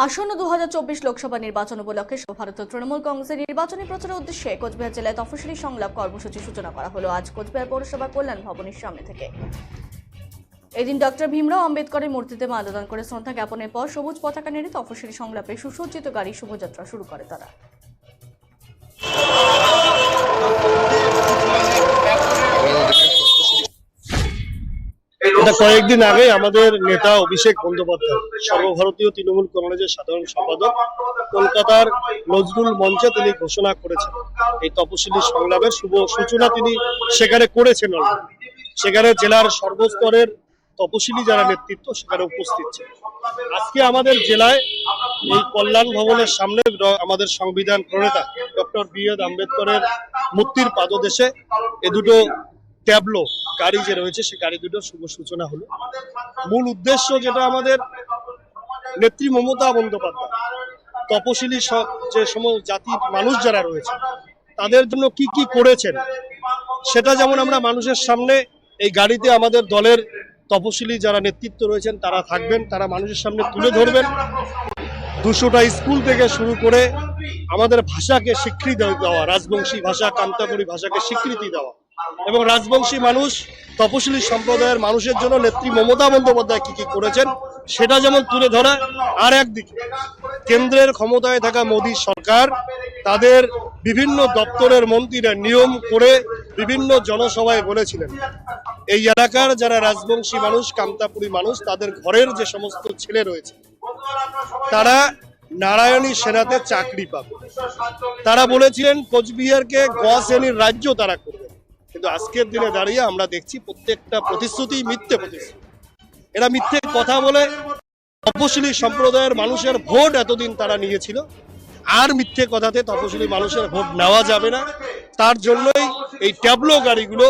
আসন্ন 2024 লোকসভা নির্বাচন উপলক্ষে ভারতীয় তৃণমূল কংগ্রেসের নির্বাচনী প্রচারের উদ্দেশ্যে কোচবিহার জেলায় তফসিলি সংলাপ কর্মসূচি সূচনা করা হলো আজ কোচবিহার পৌরসভা কল্যাণ ভবনের সামনে থেকে। এদিন ডক্টর ভীমরাও আম্বেদকরের মূর্তিতে মাল্যদান করে শ্রদ্ধা জ্ঞাপনের পর সবুজ পতাকা নেড়ে তফসিলি সংলাপে সুসজ্জিত গাড়ি শোভাযাত্রা শুরু করে তারা। কয়েকদিন আগে আমাদের নেতা অভিষেক বন্দ্যোপাধ্যায় সর্বভারতীয় তৃণমূল কংগ্রেসের সাধারণ সম্পাদক কলকাতার নজরুল মঞ্চে তিনি ঘোষণা করেছেন এই তপশিলি সংলাপের শুভ সূচনা তিনি সেখানে করেছেন। সেখানে জেলার সর্বস্তরের তপশিলি যারা নেতৃত্ব সেখানে উপস্থিত ছিল। আজকে আমাদের জেলায় এই কল্যাণ ভবনের সামনে আমাদের সংবিধান প্রণেতা ডক্টর বি.আর. আম্বেদকরের মূর্তির পাদদেশে এ দুটো ট্যাবলো গাড়ি যে রয়েছে সে গাড়ি দুটোর শুভ সূচনা হলো। মূল উদ্দেশ্য যেটা আমাদের নেত্রী মমতা বন্দ্যোপাধ্যায় তপশিলি যে সমস্ত জাতির মানুষ যারা রয়েছে তাদের জন্য কি কি করেছেন সেটা যেমন আমরা মানুষের সামনে এই গাড়িতে আমাদের দলের তপশিলি যারা নেতৃত্ব রয়েছেন তারা থাকবেন, তারা মানুষের সামনে তুলে ধরবেন। 200টা স্কুল থেকে শুরু করে আমাদের ভাষাকে স্বীকৃতি দেওয়া, রাজবংশী ভাষা কান্তাপুরী ভাষাকে স্বীকৃতি দেওয়া এবং রাজবংশী মানুষ তপশিলি সম্প্রদায়ের মানুষের জন্য নেত্রী মমতা বন্দ্যোপাধ্যায় কি কি করেছেন সেটা যেমন তুলে ধরা, আর একদিকে কেন্দ্রের ক্ষমতায় থাকা মোদী সরকার তাদের বিভিন্ন দপ্তরের মন্ত্রীরা নিয়ম করে বিভিন্ন জনসভায় বলেছিলেন এই এলাকার যারা রাজবংশী মানুষ কান্তাপুরী মানুষ তাদের ঘরের যে সমস্ত ছেলে রয়েছে তারা নারায়ণী সেনাতে চাকরি পাবে। তারা বলেছিলেন কোচবিহারকে গ শ্রেণীর রাজ্য তারা করবে, কিন্তু আজকের দিনে দাঁড়িয়ে আমরা দেখছি প্রত্যেকটা প্রতিশ্রুতি মিথ্যে প্রতিশ্রুতি। এরা মিথ্যে কথা বলে তপশিলি সম্প্রদায়ের মানুষের ভোট এতদিন তারা নিয়েছিল, আর মিথ্যে কথাতে তপশিলি মানুষের ভোট নেওয়া যাবে না। তার জন্যই এই ট্যাবলো গাড়িগুলো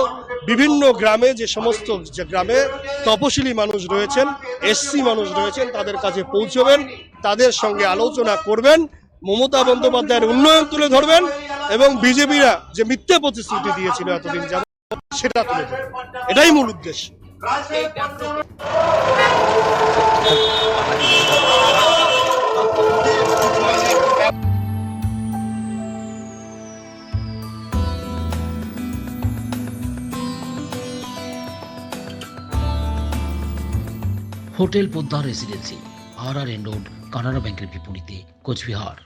বিভিন্ন গ্রামে যে সমস্ত গ্রামে তপশিলি মানুষ রয়েছেন, এসসি মানুষ রয়েছেন তাদের কাছে পৌঁছবেন, তাদের সঙ্গে আলোচনা করবেন, মমতা বন্দ্যোপাধ্যায়ের উন্নয়ন তুলে ধরবেন এবং বিজেপিরা যে মিথ্যে প্রতিশ্রুতি দিয়েছিল এতদিন যাবত সেটা তুলে ধরবেন। এটাই মূল উদ্দেশ্য। Hotel Poddar residency, RRN road, Canara ব্যাংকের বিপরীতে, কোচবিহার।